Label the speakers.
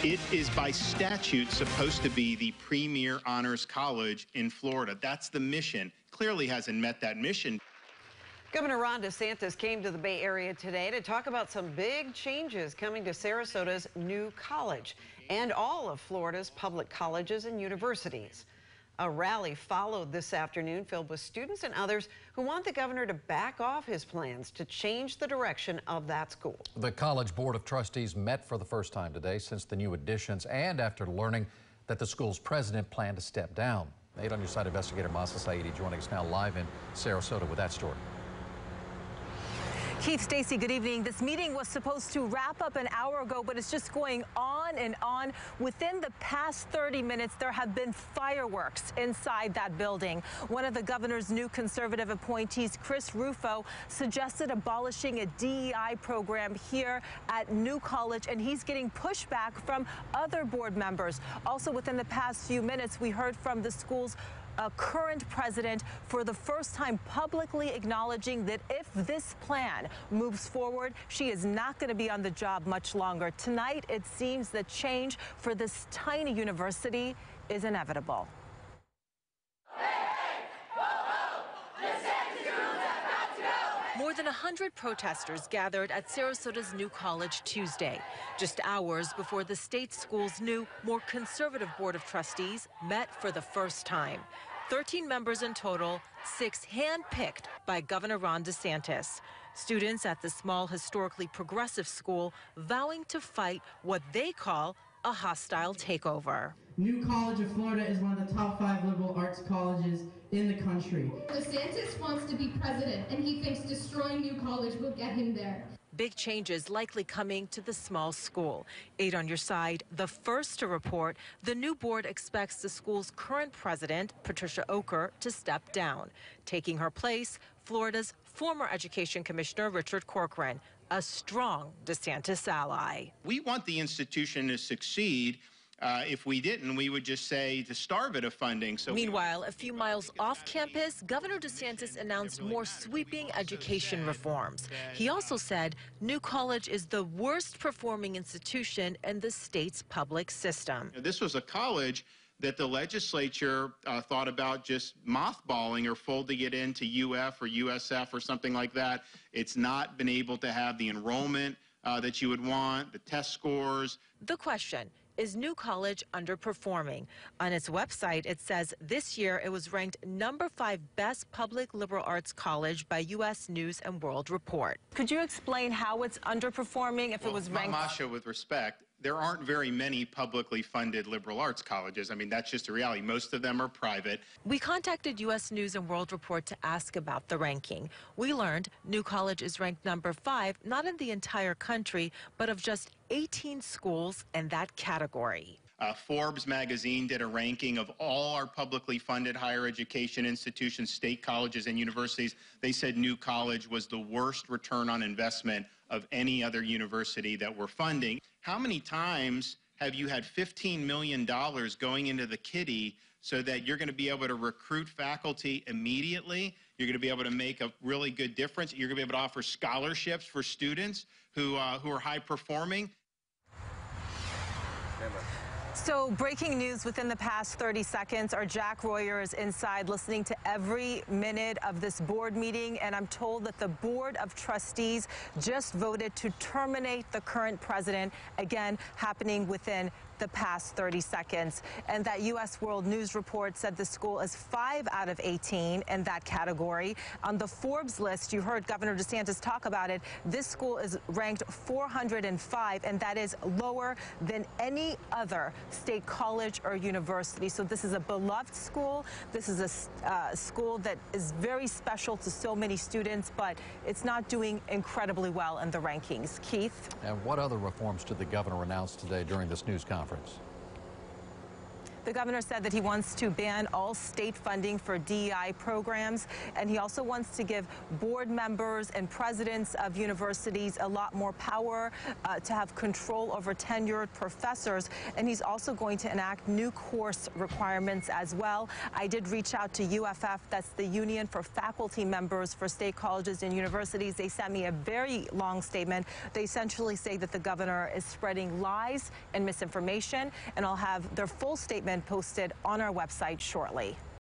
Speaker 1: It is by statute supposed to be the premier honors college in Florida. That's the mission. Clearly hasn't met that mission.
Speaker 2: Governor Ron DeSantis came to the Bay Area today to talk about some big changes coming to Sarasota's new college and all of Florida's public colleges and universities. A rally followed this afternoon filled with students and others who want the governor to back off his plans to change the direction of that school.
Speaker 3: The College Board of Trustees met for the first time today since the new additions and after learning that the school's president planned to step down. 8 on Your Side investigator Masa Saidi joining us now live in Sarasota with that story.
Speaker 4: Keith, Stacy, good evening. This meeting was supposed to wrap up an hour ago, but it's just going on and on. Within the past 30 minutes, there have been fireworks inside that building. One of the governor's new conservative appointees, Chris Rufo, suggested abolishing a DEI program here at New College, and he's getting pushback from other board members. Also, within the past few minutes, we heard from the school's current president for the first time publicly acknowledging that if this plan moves forward, she is not going to be on the job much longer. Tonight, it seems that change for this tiny university is inevitable. More than 100 protesters gathered at Sarasota's New College Tuesday, just hours before the state school's new, more conservative board of trustees met for the first time. 13 members in total, 6 handpicked by Governor Ron DeSantis. Students at the small, historically progressive school vowing to fight what they call a hostile takeover.
Speaker 5: New College of Florida is one of the top 5 liberal arts colleges in the country.
Speaker 6: DeSantis wants to be president, and he thinks destroying New College will get him there.
Speaker 4: Big changes likely coming to the small school. 8 on Your Side, the first to report, the new board expects the school's current president, Patricia Oker, to step down. Taking her place, Florida's former education commissioner, Richard Corcoran, a strong DeSantis ally.
Speaker 1: We want the institution to succeed. If we didn't, we would just say to starve it of funding. So
Speaker 4: meanwhile, a few miles off campus, Governor DeSantis announced more sweeping education reforms. He also said New College is the worst performing institution in the state's public system.
Speaker 1: This was a college that the legislature thought about just mothballing or folding it into UF or USF or something like that. It's not been able to have the enrollment that you would want, the test scores.
Speaker 4: The question: is New College underperforming? On its website, it says this year it was ranked number 5 best public liberal arts college by U.S. News and World Report. Could you explain how it's underperforming if it was ranked?
Speaker 1: Masha, with respect, there aren't very many publicly funded liberal arts colleges. I mean, that's just a reality. Most of them are private.
Speaker 4: We contacted U.S. News and World Report to ask about the ranking. We learned New College is ranked number 5, not in the entire country, but of just 18 schools in that category.
Speaker 1: Forbes magazine did a ranking of all our publicly funded higher education institutions, state colleges and universities. They said New College was the worst return on investment of any other university that we're funding. How many times have you had $15 million going into the kitty so that you're going to be able to recruit faculty immediately? You're going to be able to make a really good difference. You're going to be able to offer scholarships for students who are high performing.
Speaker 4: So breaking news within the past 30 seconds. Our Jack Royer is inside listening to every minute of this board meeting, and I'm told that the Board of Trustees just voted to terminate the current president, again happening within the past 30 seconds. And that U.S. World News report said the school is 5 out of 18 in that category. On the Forbes list, you heard Governor DeSantis talk about it, this school is ranked 405, and that is lower than any other state college or university. So this is a beloved school. This is a school that is very special to so many students, but it's not doing incredibly well in the rankings. Keith?
Speaker 3: And what other reforms did the governor announce today during this news conference?
Speaker 4: The governor said that he wants to ban all state funding for DEI programs, and he also wants to give board members and presidents of universities a lot more power to have control over tenured professors, and he's also going to enact new course requirements as well. I did reach out to UFF, that's the Union for Faculty Members for State Colleges and Universities. They sent me a very long statement. They essentially say that the governor is spreading lies and misinformation, and I'll have their full statement posted on our website shortly.